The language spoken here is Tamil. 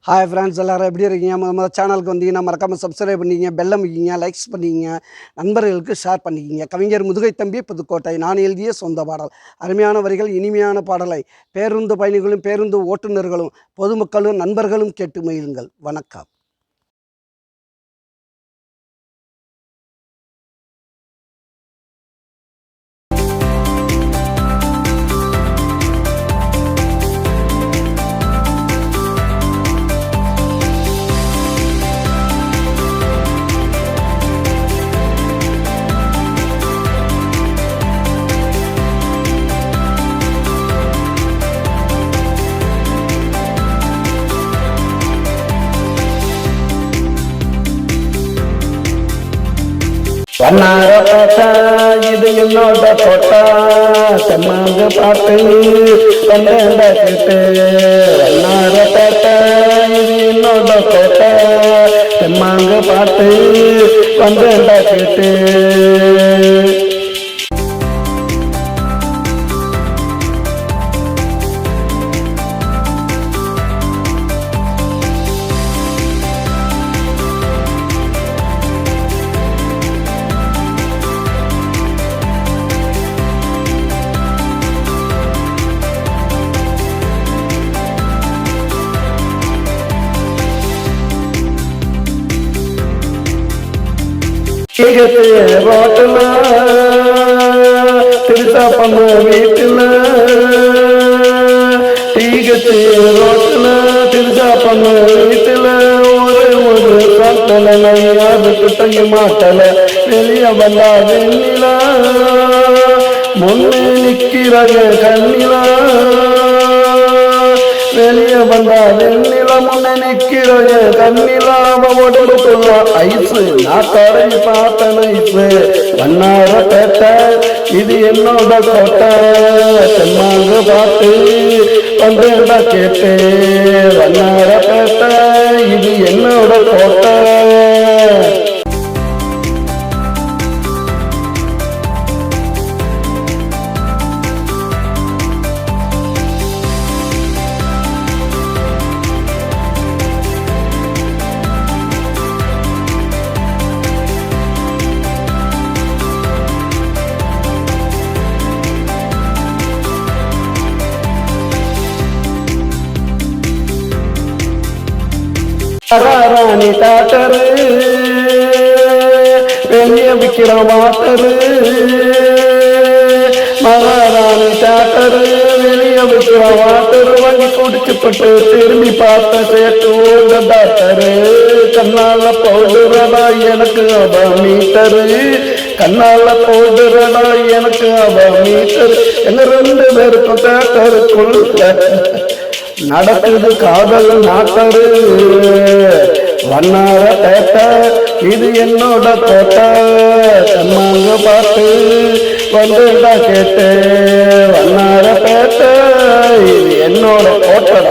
ஹாய் ஃப்ரெண்ட்ஸ், எல்லோரும் எப்படி இருக்கீங்க? நம்ம சேனலுக்கு வந்தீங்கன்னா மறக்காமல் சப்ஸ்கிரைப் பண்ணிக்கிங்க, பெல்லம் வைக்கிங்க, லைக்ஸ் பண்ணிக்கிங்க, நண்பர்களுக்கு ஷேர் பண்ணிக்கிங்க. கவிஞர் முதுகை தம்பி புதுக்கோட்டை. நான் எழுதிய சொந்த பாடல். அருமையான வரிகள், இனிமையான பாடலை பேருந்து பயணிகளும் பேருந்து ஓட்டுநர்களும் பொதுமக்களும் நண்பர்களும் கேட்டு மகிழுங்கள். வணக்கம். வண்ணாரப்பேட்டை இது என்னோட கோட்டை, செம்மாங்க பாட்டு வந்தேண்ட கேட்டு. வண்ணாரப்பேட்டை இது என்னோட கோட்டை, செம்மாங்க பாட்டு வந்தேண்ட கேட்டு. ரோட்டுல திருத்தா பண்ண வீட்டுல, டீகத்து ரோட்டுல திருத்தா பண்ண வீட்டுல, ஒரு காட்டல யாருக்கு தங்க மாட்டல. வெளிய வந்தா வெண்ணிலா முன்னே நிக்கிறாங்க கண்ணிலா, வெளிய வந்தா வெண்ணில முன்ன நிக்கிறாங்க கண்ணிலா. உடம்புக்குள்ள ஐசு நான் தடை பார்த்த நைசு. வண்ணாரப்பேட்டை இது என்னோட கோட்டை, செம்மாங்க பாட்டு வந்தேண்டா கேட்டு. வண்ணாரப்பேட்டை இது என்னோட கோட்டை. மகாராணி டாக்டரு வெளிய விக்கிற வாட்டரு, மகாராணி டாக்டரு வெளிய விக்கிற வாட்டரு. வாங்கி குடிச்சுப்பட்டு திரும்பி பார்த்த சேர்த்து ஓட டாக்டரு. கண்ணால போடுறடா எனக்கு அவ மீட்டரு, கண்ணால போடுறடா எனக்கு அவ மீட்டரு. எங்க ரெண்டு பேருக்கும் டாக்டருக்குள்ள நடக்குது காதல் நாட்டரு. வண்ணாரப்பேட்டை இது என்னோட கோட்டை, செம்மாங்க பாட்டு வந்தேண்டா கேட்டு. வண்ணாரப்பேட்டை இது என்னோட கோட்டை.